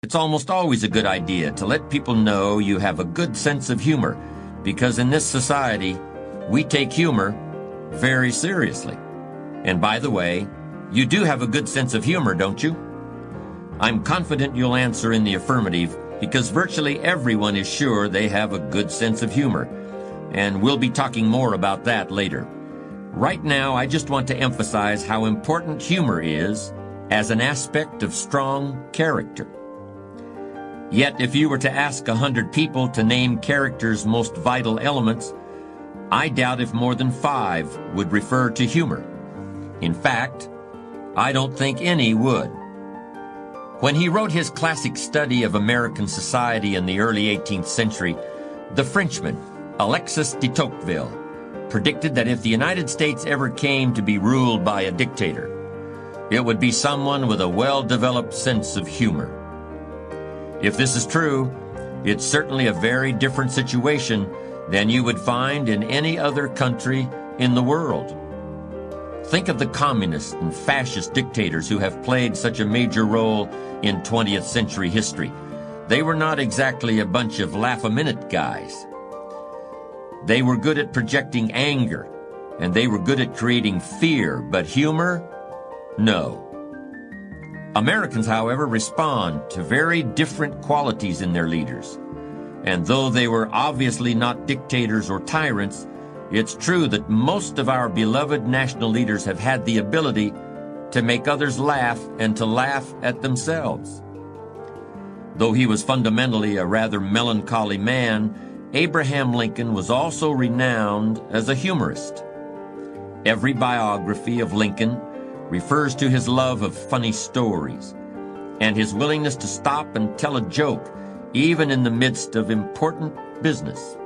It's almost always a good idea to let people know you have a good sense of humor, because in this society, we take humor very seriously. And by the way, you do have a good sense of humor, don't you? I'm confident you'll answer in the affirmative, because virtually everyone is sure they have a good sense of humor, and we'll be talking more about that later. Right now, I just want to emphasize how important humor is as an aspect of strong character. Yet, if you were to ask 100 people to name character's most vital elements, I doubt if more than 5 would refer to humor. In fact, I don't think any would. When he wrote his classic study of American society in the early 18th century, the Frenchman, Alexis de Tocqueville, predicted that if the United States ever came to be ruled by a dictator, it would be someone with a well-developed sense of humor. If this is true, it's certainly a very different situation than you would find in any other country in the world. Think of the communist and fascist dictators who have played such a major role in 20th century history. They were not exactly a bunch of laugh-a-minute guys. They were good at projecting anger, and they were good at creating fear, but humor? No. Americans, however, respond to very different qualities in their leaders. And though they were obviously not dictators or tyrants, it's true that most of our beloved national leaders have had the ability to make others laugh and to laugh at themselves. Though he was fundamentally a rather melancholy man, Abraham Lincoln was also renowned as a humorist. Every biography of Lincoln refers to his love of funny stories and his willingness to stop and tell a joke even in the midst of important business.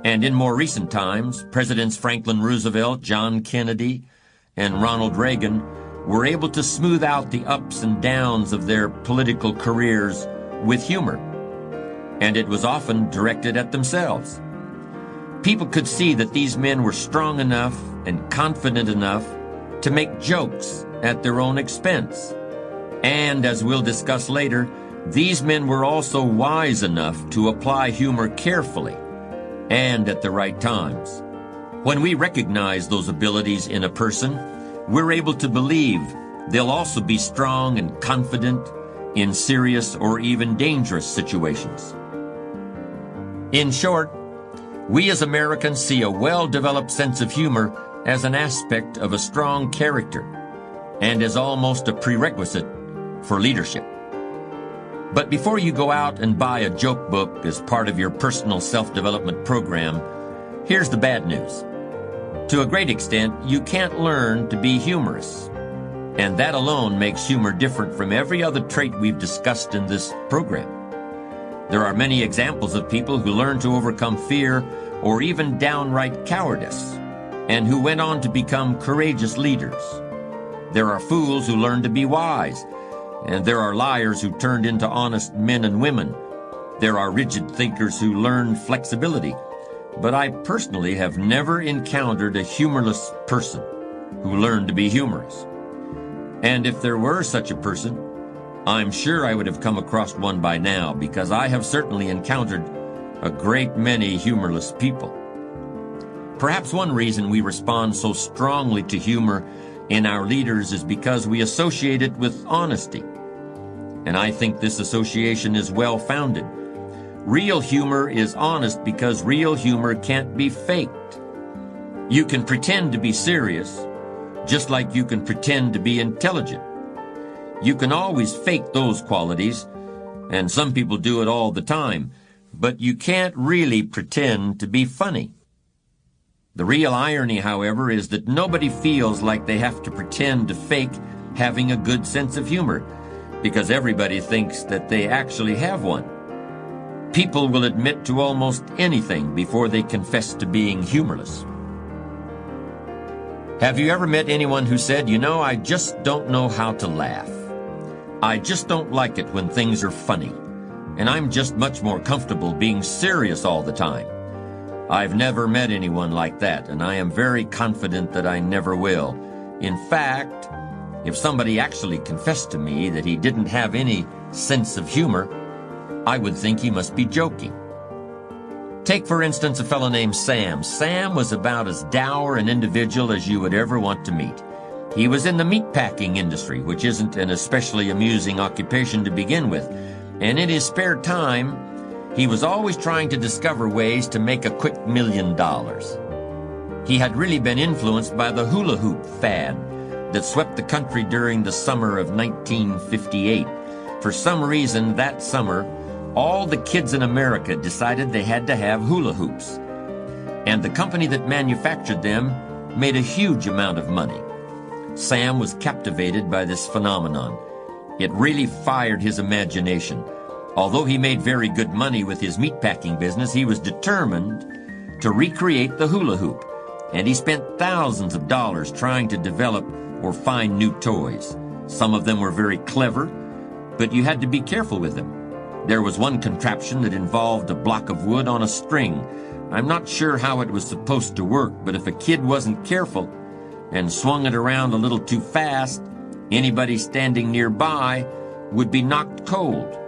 And in more recent times, Presidents Franklin Roosevelt, John Kennedy, and Ronald Reagan were able to smooth out the ups and downs of their political careers with humor, and it was often directed at themselves. People could see that these men were strong enough and confident enough to make jokes at their own expense. And as we'll discuss later, these men were also wise enough to apply humor carefully and at the right times. When we recognize those abilities in a person, we're able to believe they'll also be strong and confident in serious or even dangerous situations. In short, we as Americans see a well-developed sense of humor as an aspect of a strong character and as almost a prerequisite for leadership. But before you go out and buy a joke book as part of your personal self-development program, here's the bad news. To a great extent, you can't learn to be humorous, and that alone makes humor different from every other trait we've discussed in this program. There are many examples of people who learn to overcome fear or even downright cowardice, and who went on to become courageous leaders. There are fools who learned to be wise, and there are liars who turned into honest men and women. There are rigid thinkers who learned flexibility, but I personally have never encountered a humorless person who learned to be humorous. And if there were such a person, I'm sure I would have come across one by now, because I have certainly encountered a great many humorless people. Perhaps one reason we respond so strongly to humor in our leaders is because we associate it with honesty. And I think this association is well-founded. Real humor is honest because real humor can't be faked. You can pretend to be serious, just like you can pretend to be intelligent. You can always fake those qualities, and some people do it all the time, but you can't really pretend to be funny. The real irony, however, is that nobody feels like they have to pretend to fake having a good sense of humor, because everybody thinks that they actually have one. People will admit to almost anything before they confess to being humorless. Have you ever met anyone who said, I just don't know how to laugh. I just don't like it when things are funny, and I'm just much more comfortable being serious all the time. I've never met anyone like that, and I am very confident that I never will. In fact, If somebody actually confessed to me that he didn't have any sense of humor, I would think he must be joking. Take, for instance, a fellow named Sam. Sam was about as dour an individual as you would ever want to meet. He was in the meatpacking industry, which isn't an especially amusing occupation to begin with, and in his spare time, he was always trying to discover ways to make a quick $1 million. He had really been influenced by the hula hoop fad that swept the country during the summer of 1958. For some reason, that summer, all the kids in America decided they had to have hula hoops. And the company that manufactured them made a huge amount of money. Sam was captivated by this phenomenon. It really fired his imagination. Although he made very good money with his meatpacking business, he was determined to recreate the hula hoop. And he spent thousands of dollars trying to develop or find new toys. Some of them were very clever, but you had to be careful with them. There was one contraption that involved a block of wood on a string. I'm not sure how it was supposed to work, but if a kid wasn't careful and swung it around a little too fast, anybody standing nearby would be knocked cold.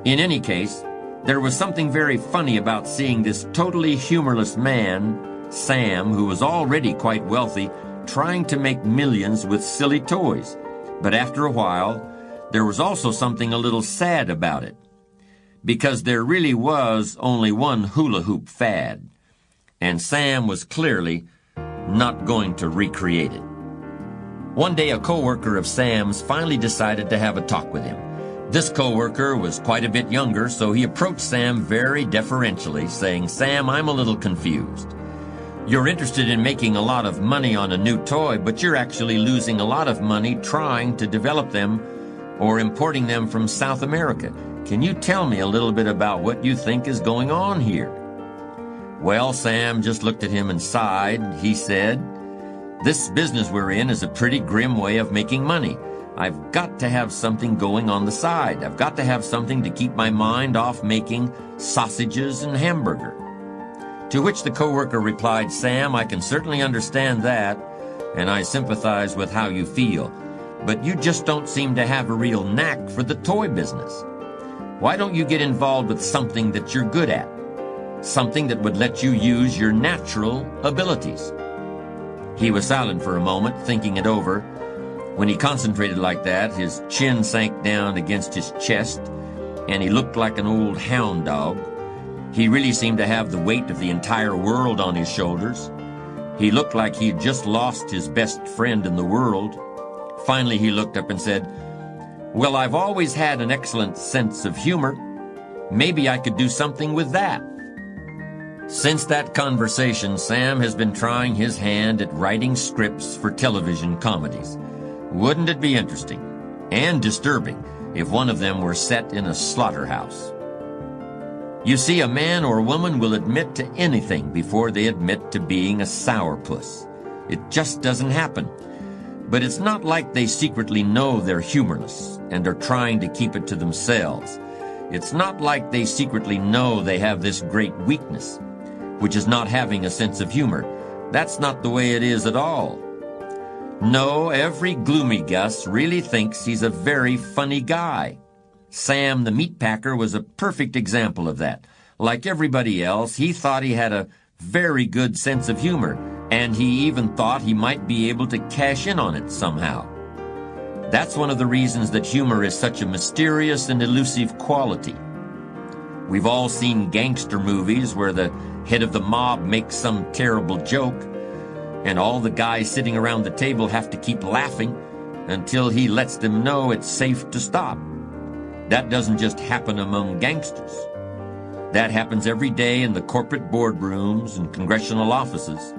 In any case, there was something very funny about seeing this totally humorless man, Sam, who was already quite wealthy, trying to make millions with silly toys. But after a while, there was also something a little sad about it, because there really was only one hula hoop fad, and Sam was clearly not going to recreate it. One day, a coworker of Sam's finally decided to have a talk with him. This coworker was quite a bit younger, so he approached Sam very deferentially, saying, "Sam, I'm a little confused. You're interested in making a lot of money on a new toy, but you're actually losing a lot of money trying to develop them or importing them from South America. Can you tell me a little bit about what you think is going on here?" Well, Sam just looked at him and sighed. He said, "This business we're in is a pretty grim way of making money. I've got to have something going on the side. I've got to have something to keep my mind off making sausages and hamburger." To which the coworker replied, "Sam, I can certainly understand that, and I sympathize with how you feel, but you just don't seem to have a real knack for the toy business. Why don't you get involved with something that you're good at? Something that would let you use your natural abilities?" He was silent for a moment, thinking it over. When he concentrated like that, his chin sank down against his chest, and he looked like an old hound dog. He really seemed to have the weight of the entire world on his shoulders. He looked like he'd just lost his best friend in the world. Finally, he looked up and said, "Well, I've always had an excellent sense of humor. Maybe I could do something with that." Since that conversation, Sam has been trying his hand at writing scripts for television comedies. Wouldn't it be interesting and disturbing if one of them were set in a slaughterhouse? You see, a man or woman will admit to anything before they admit to being a sourpuss. It just doesn't happen. But it's not like they secretly know they're humorless and are trying to keep it to themselves. It's not like they secretly know they have this great weakness, which is not having a sense of humor. That's not the way it is at all. No, every gloomy Gus really thinks he's a very funny guy. Sam the meatpacker was a perfect example of that. Like everybody else, he thought he had a very good sense of humor, and he even thought he might be able to cash in on it somehow. That's one of the reasons that humor is such a mysterious and elusive quality. We've all seen gangster movies where the head of the mob makes some terrible joke, and all the guys sitting around the table have to keep laughing until he lets them know it's safe to stop. That doesn't just happen among gangsters. That happens every day in the corporate boardrooms and congressional offices.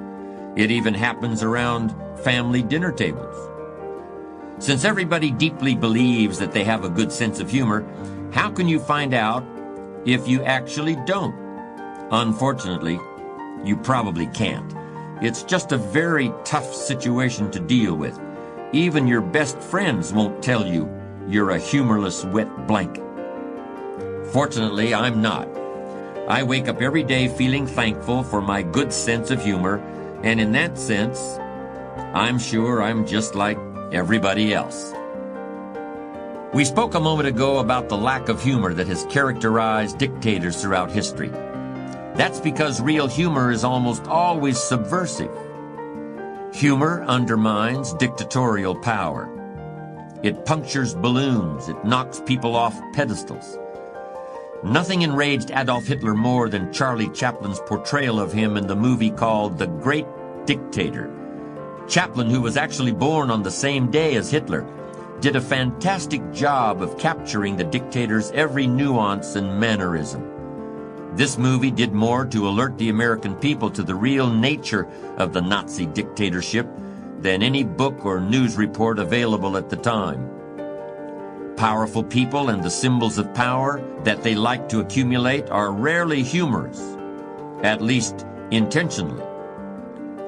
It even happens around family dinner tables. Since everybody deeply believes that they have a good sense of humor, how can you find out if you actually don't? Unfortunately, you probably can't. It's just a very tough situation to deal with. Even your best friends won't tell you you're a humorless wet blanket. Fortunately, I'm not. I wake up every day feeling thankful for my good sense of humor, and in that sense, I'm sure I'm just like everybody else. We spoke a moment ago about the lack of humor that has characterized dictators throughout history. That's because real humor is almost always subversive. Humor undermines dictatorial power. It punctures balloons. It knocks people off pedestals. Nothing enraged Adolf Hitler more than Charlie Chaplin's portrayal of him in the movie called The Great Dictator. Chaplin, who was actually born on the same day as Hitler, did a fantastic job of capturing the dictator's every nuance and mannerism. This movie did more to alert the American people to the real nature of the Nazi dictatorship than any book or news report available at the time. Powerful people and the symbols of power that they like to accumulate are rarely humorous, at least intentionally.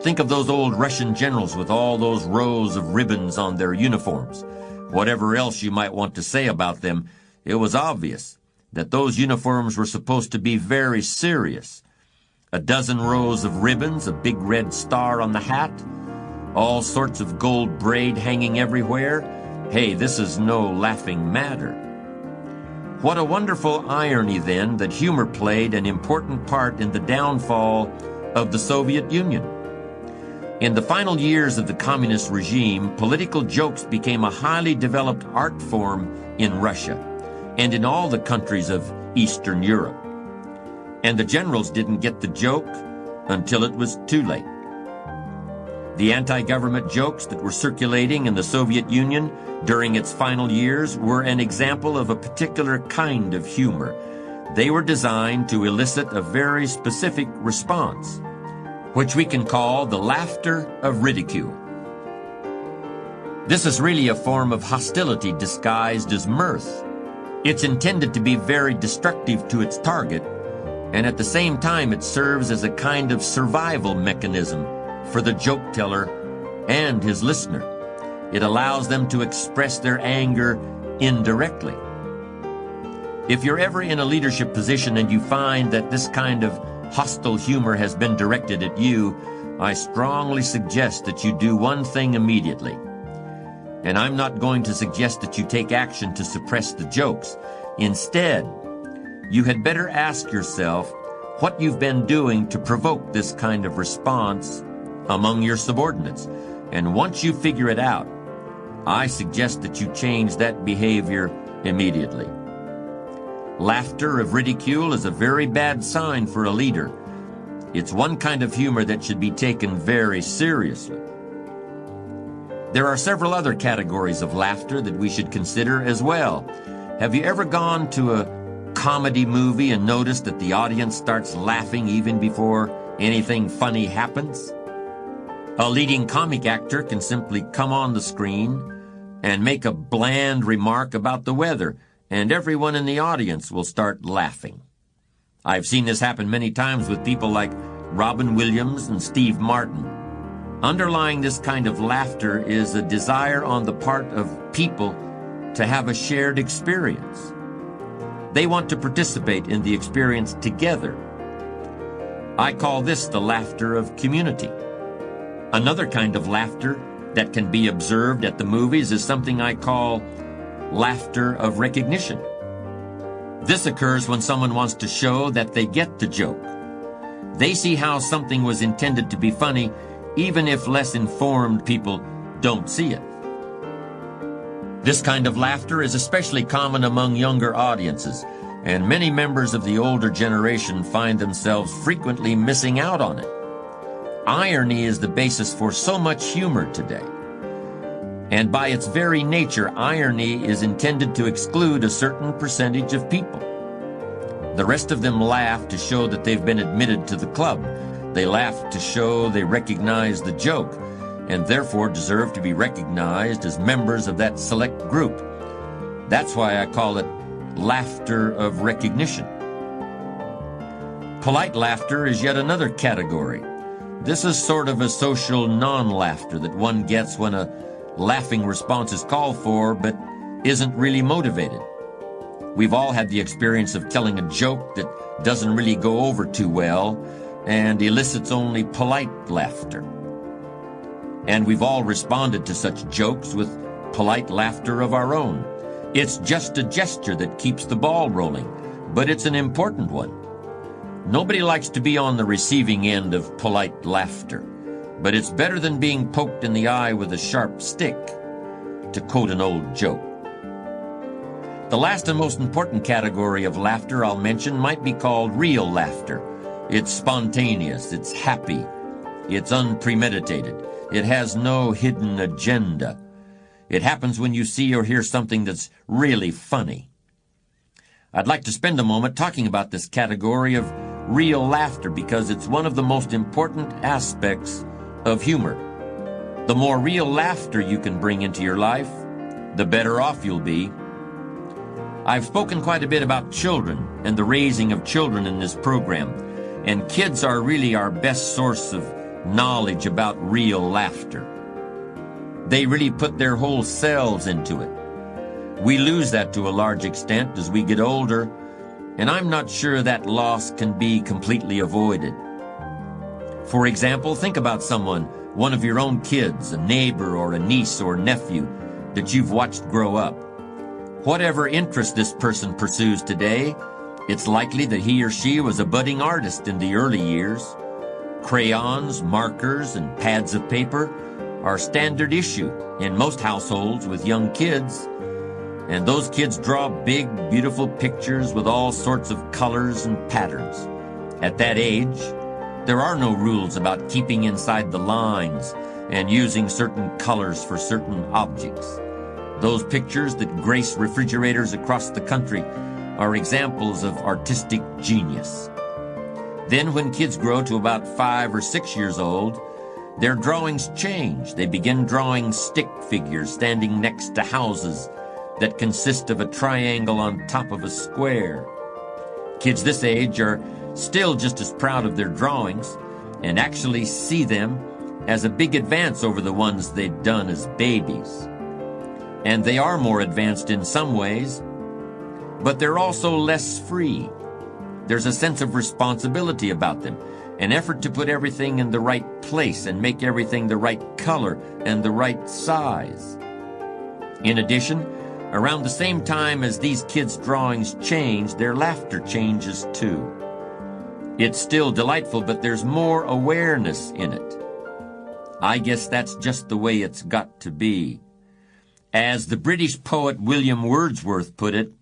Think of those old Russian generals with all those rows of ribbons on their uniforms. Whatever else you might want to say about them, it was obvious that those uniforms were supposed to be very serious. A dozen rows of ribbons, a big red star on the hat, all sorts of gold braid hanging everywhere. Hey, this is no laughing matter. What a wonderful irony, then, that humor played an important part in the downfall of the Soviet Union. In the final years of the communist regime, political jokes became a highly developed art form in Russia and in all the countries of Eastern Europe. And the generals didn't get the joke until it was too late. The anti-government jokes that were circulating in the Soviet Union during its final years were an example of a particular kind of humor. They were designed to elicit a very specific response, which we can call the laughter of ridicule. This is really a form of hostility disguised as mirth. It's intended to be very destructive to its target, and at the same time it serves as a kind of survival mechanism for the joke teller and his listener. It allows them to express their anger indirectly. If you're ever in a leadership position and you find that this kind of hostile humor has been directed at you, I strongly suggest that you do one thing immediately. And I'm not going to suggest that you take action to suppress the jokes. Instead, you had better ask yourself what you've been doing to provoke this kind of response among your subordinates. And once you figure it out, I suggest that you change that behavior immediately. Laughter of ridicule is a very bad sign for a leader. It's one kind of humor that should be taken very seriously. There are several other categories of laughter that we should consider as well. Have you ever gone to a comedy movie and noticed that the audience starts laughing even before anything funny happens? A leading comic actor can simply come on the screen and make a bland remark about the weather, and everyone in the audience will start laughing. I've seen this happen many times with people like Robin Williams and Steve Martin. Underlying this kind of laughter is a desire on the part of people to have a shared experience. They want to participate in the experience together. I call this the laughter of community. Another kind of laughter that can be observed at the movies is something I call laughter of recognition. This occurs when someone wants to show that they get the joke. They see how something was intended to be funny, even if less informed people don't see it. This kind of laughter is especially common among younger audiences, and many members of the older generation find themselves frequently missing out on it. Irony is the basis for so much humor today. And by its very nature, irony is intended to exclude a certain percentage of people. The rest of them laugh to show that they've been admitted to the club. They laugh to show they recognize the joke, and therefore deserve to be recognized as members of that select group. That's why I call it laughter of recognition. Polite laughter is yet another category. This is sort of a social non-laughter that one gets when a laughing response is called for, but isn't really motivated. We've all had the experience of telling a joke that doesn't really go over too well and elicits only polite laughter. And we've all responded to such jokes with polite laughter of our own. It's just a gesture that keeps the ball rolling, but it's an important one. Nobody likes to be on the receiving end of polite laughter, but it's better than being poked in the eye with a sharp stick, to quote an old joke. The last and most important category of laughter I'll mention might be called real laughter. It's spontaneous, it's happy, it's unpremeditated, it has no hidden agenda. It happens when you see or hear something that's really funny. I'd like to spend a moment talking about this category of real laughter because it's one of the most important aspects of humor. The more real laughter you can bring into your life, the better off you'll be. I've spoken quite a bit about children and the raising of children in this program, and kids are really our best source of knowledge about real laughter. They really put their whole selves into it. We lose that to a large extent as we get older, and I'm not sure that loss can be completely avoided. For example, think about someone, one of your own kids, a neighbor or a niece or nephew that you've watched grow up. Whatever interest this person pursues today, it's likely that he or she was a budding artist in the early years. Crayons, markers, and pads of paper are standard issue in most households with young kids, and those kids draw big, beautiful pictures with all sorts of colors and patterns. At that age, there are no rules about keeping inside the lines and using certain colors for certain objects. Those pictures that grace refrigerators across the country are examples of artistic genius. Then when kids grow to about 5 or 6 years old, their drawings change. They begin drawing stick figures standing next to houses that consist of a triangle on top of a square. Kids this age are still just as proud of their drawings and actually see them as a big advance over the ones they'd done as babies. And they are more advanced in some ways, but they're also less free. There's a sense of responsibility about them, an effort to put everything in the right place and make everything the right color and the right size. In addition, around the same time as these kids' drawings change, their laughter changes too. It's still delightful, but there's more awareness in it. I guess that's just the way it's got to be. As the British poet William Wordsworth put it,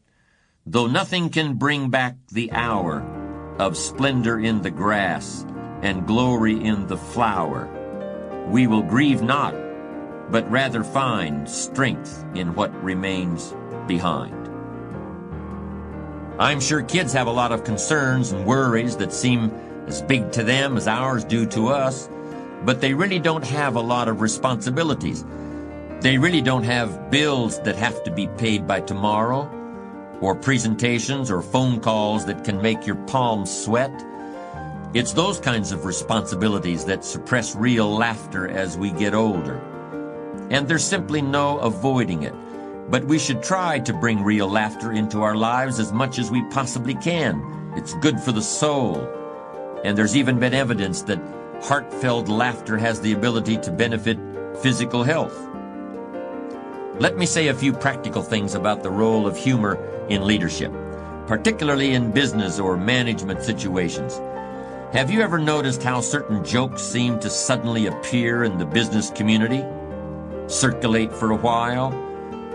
though nothing can bring back the hour of splendor in the grass and glory in the flower, we will grieve not, but rather find strength in what remains behind. I'm sure kids have a lot of concerns and worries that seem as big to them as ours do to us, but they really don't have a lot of responsibilities. They really don't have bills that have to be paid by tomorrow, or presentations or phone calls that can make your palms sweat. It's those kinds of responsibilities that suppress real laughter as we get older. And there's simply no avoiding it. But we should try to bring real laughter into our lives as much as we possibly can. It's good for the soul. And there's even been evidence that heartfelt laughter has the ability to benefit physical health. Let me say a few practical things about the role of humor in leadership, particularly in business or management situations. Have you ever noticed how certain jokes seem to suddenly appear in the business community, circulate for a while,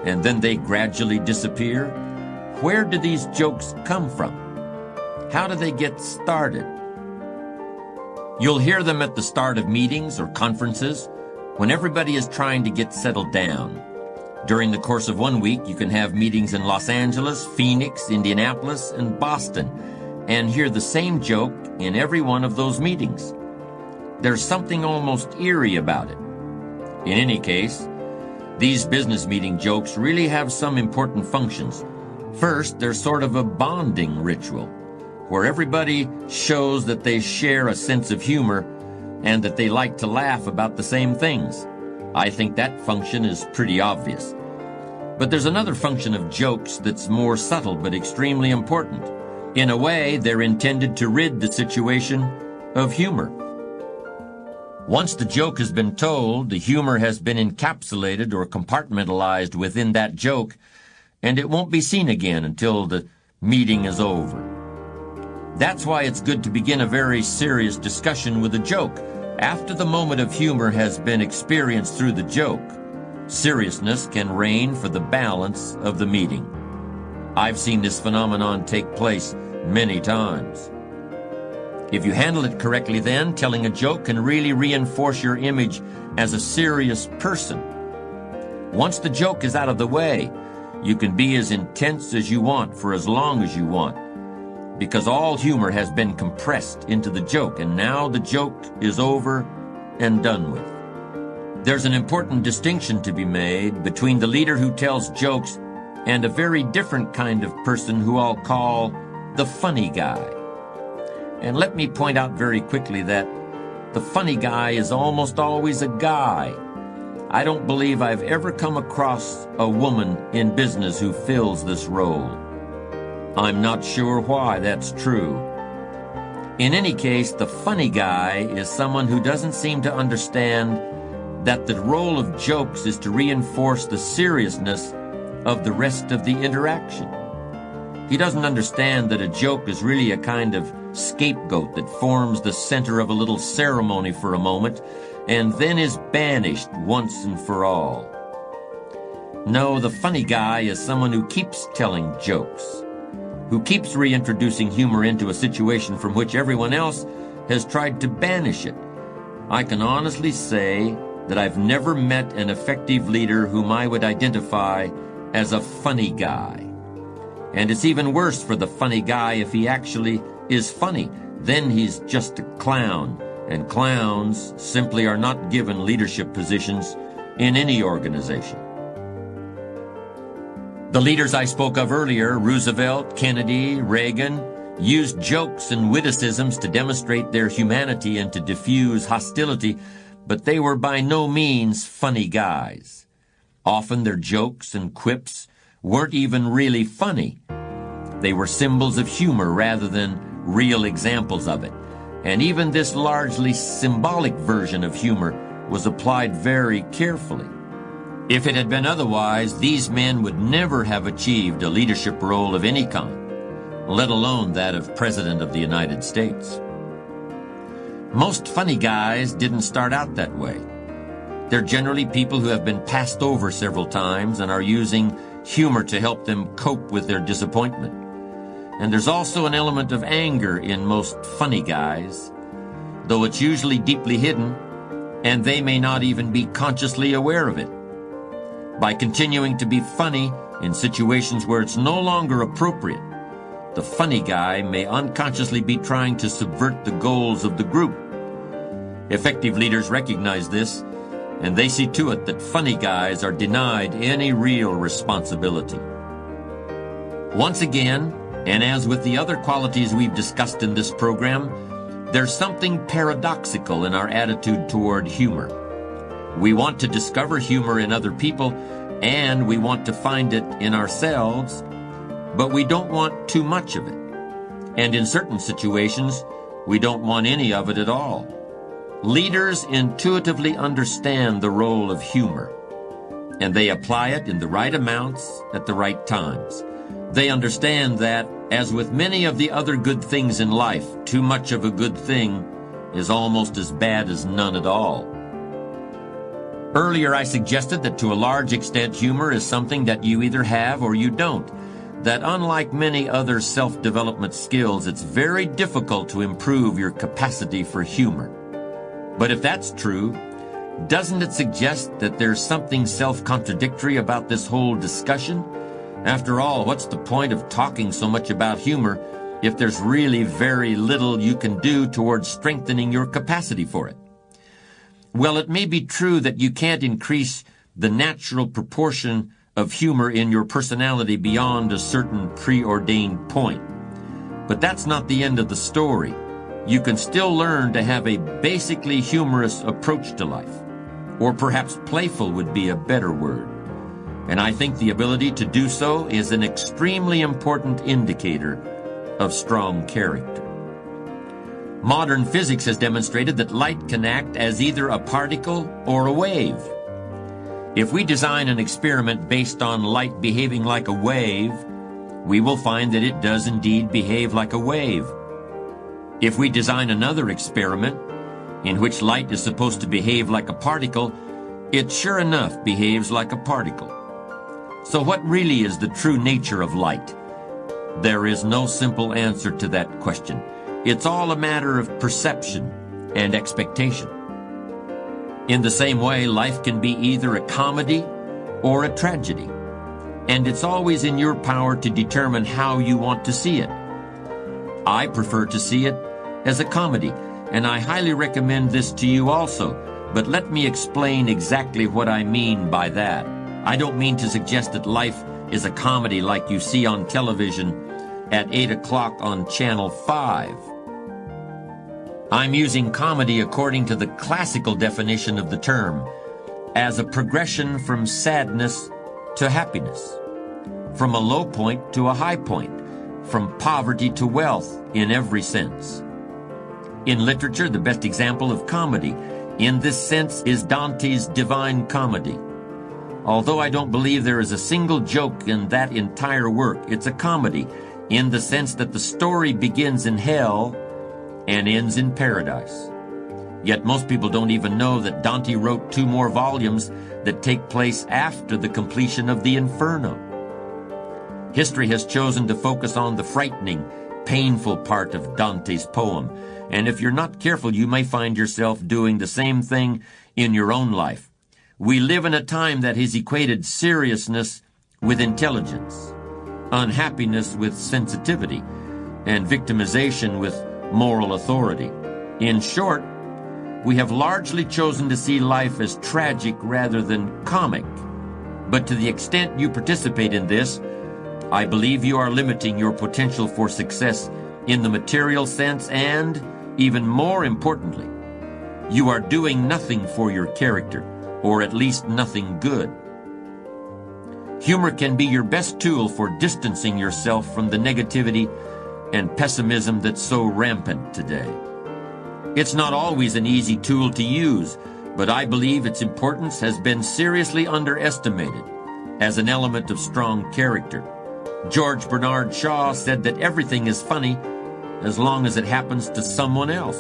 and then they gradually disappear? Where do these jokes come from? How do they get started? You'll hear them at the start of meetings or conferences when everybody is trying to get settled down. During the course of one week, you can have meetings in Los Angeles, Phoenix, Indianapolis, and Boston, and hear the same joke in every one of those meetings. There's something almost eerie about it. In any case, these business meeting jokes really have some important functions. First, they're sort of a bonding ritual, where everybody shows that they share a sense of humor and that they like to laugh about the same things. I think that function is pretty obvious. But there's another function of jokes that's more subtle but extremely important. In a way, they're intended to rid the situation of humor. Once the joke has been told, the humor has been encapsulated or compartmentalized within that joke, and it won't be seen again until the meeting is over. That's why it's good to begin a very serious discussion with a joke after the moment of humor has been experienced through the joke. Seriousness can reign for the balance of the meeting. I've seen this phenomenon take place many times. If you handle it correctly then, telling a joke can really reinforce your image as a serious person. Once the joke is out of the way, you can be as intense as you want for as long as you want, because all humor has been compressed into the joke, and now the joke is over and done with. There's an important distinction to be made between the leader who tells jokes and a very different kind of person who I'll call the funny guy. And let me point out very quickly that the funny guy is almost always a guy. I don't believe I've ever come across a woman in business who fills this role. I'm not sure why that's true. In any case, the funny guy is someone who doesn't seem to understand that the role of jokes is to reinforce the seriousness of the rest of the interaction. He doesn't understand that a joke is really a kind of scapegoat that forms the center of a little ceremony for a moment and then is banished once and for all. No, the funny guy is someone who keeps telling jokes, who keeps reintroducing humor into a situation from which everyone else has tried to banish it. I can honestly say that I've never met an effective leader whom I would identify as a funny guy. And it's even worse for the funny guy if he actually is funny. Then he's just a clown, and clowns simply are not given leadership positions in any organization. The leaders I spoke of earlier, Roosevelt, Kennedy, Reagan, used jokes and witticisms to demonstrate their humanity and to diffuse hostility, but they were by no means funny guys. Often their jokes and quips weren't even really funny. They were symbols of humor rather than real examples of it. And even this largely symbolic version of humor was applied very carefully. If it had been otherwise, these men would never have achieved a leadership role of any kind, let alone that of President of the United States. Most funny guys didn't start out that way. They're generally people who have been passed over several times and are using humor to help them cope with their disappointment. And there's also an element of anger in most funny guys, though it's usually deeply hidden, and they may not even be consciously aware of it. By continuing to be funny in situations where it's no longer appropriate, the funny guy may unconsciously be trying to subvert the goals of the group. Effective leaders recognize this, and they see to it that funny guys are denied any real responsibility. Once again, and as with the other qualities we've discussed in this program, there's something paradoxical in our attitude toward humor. We want to discover humor in other people, and we want to find it in ourselves, but we don't want too much of it. And in certain situations, we don't want any of it at all. Leaders intuitively understand the role of humor, and they apply it in the right amounts at the right times. They understand that, as with many of the other good things in life, too much of a good thing is almost as bad as none at all. Earlier I suggested that to a large extent humor is something that you either have or you don't, that unlike many other self-development skills, it's very difficult to improve your capacity for humor. But if that's true, doesn't it suggest that there's something self-contradictory about this whole discussion? After all, what's the point of talking so much about humor if there's really very little you can do towards strengthening your capacity for it? Well, it may be true that you can't increase the natural proportion of humor in your personality beyond a certain preordained point. But that's not the end of the story. You can still learn to have a basically humorous approach to life. Or perhaps playful would be a better word. And I think the ability to do so is an extremely important indicator of strong character. Modern physics has demonstrated that light can act as either a particle or a wave. If we design an experiment based on light behaving like a wave, we will find that it does indeed behave like a wave. If we design another experiment in which light is supposed to behave like a particle, it sure enough behaves like a particle. So what really is the true nature of light? There is no simple answer to that question. It's all a matter of perception and expectation. In the same way, life can be either a comedy or a tragedy, and it's always in your power to determine how you want to see it. I prefer to see it as a comedy, and I highly recommend this to you also, but let me explain exactly what I mean by that. I don't mean to suggest that life is a comedy like you see on television at 8 o'clock on Channel 5. I'm using comedy according to the classical definition of the term, as a progression from sadness to happiness, from a low point to a high point, from poverty to wealth in every sense. In literature, the best example of comedy in this sense is Dante's Divine Comedy. Although I don't believe there is a single joke in that entire work, it's a comedy in the sense that the story begins in hell and ends in paradise. Yet most people don't even know that Dante wrote 2 more volumes that take place after the completion of the Inferno. History has chosen to focus on the frightening, painful part of Dante's poem, and if you're not careful, you may find yourself doing the same thing in your own life. We live in a time that has equated seriousness with intelligence, unhappiness with sensitivity, and victimization with moral authority. In short, we have largely chosen to see life as tragic rather than comic. But to the extent you participate in this, I believe you are limiting your potential for success in the material sense, and, even more importantly, you are doing nothing for your character, or at least nothing good. Humor can be your best tool for distancing yourself from the negativity and pessimism that's so rampant today. It's not always an easy tool to use, but I believe its importance has been seriously underestimated as an element of strong character. George Bernard Shaw said that everything is funny as long as it happens to someone else.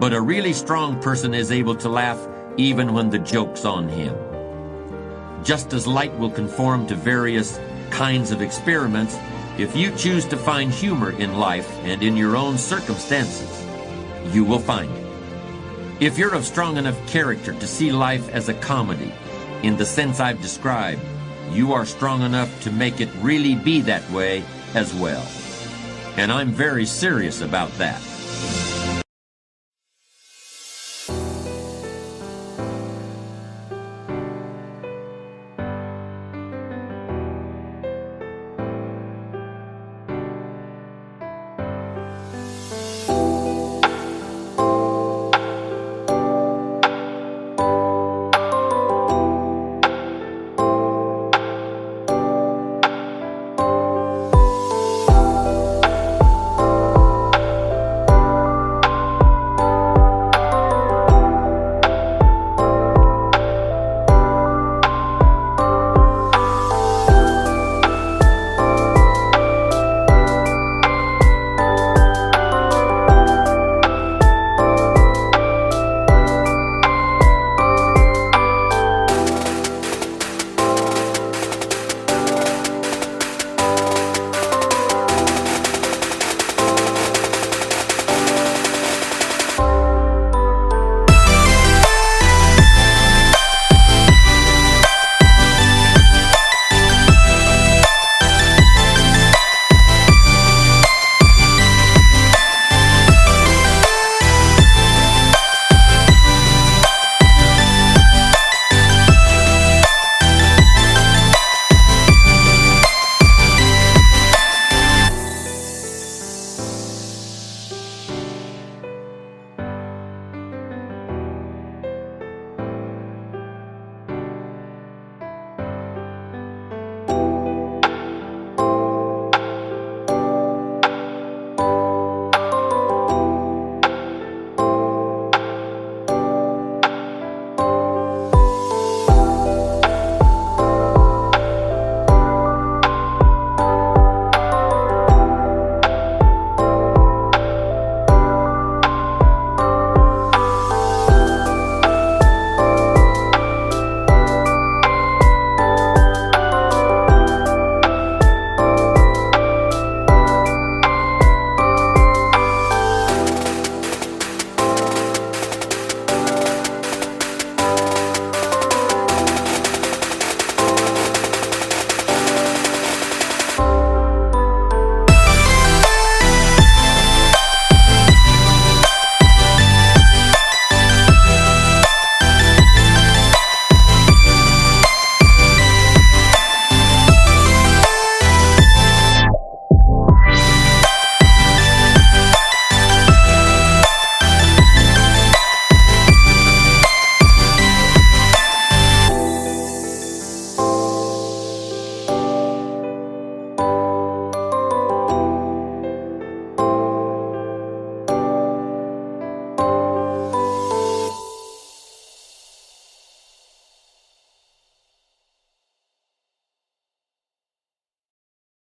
But a really strong person is able to laugh even when the joke's on him. Just as light will conform to various kinds of experiments, if you choose to find humor in life and in your own circumstances, you will find it. If you're of strong enough character to see life as a comedy, in the sense I've described, you are strong enough to make it really be that way as well. And I'm very serious about that.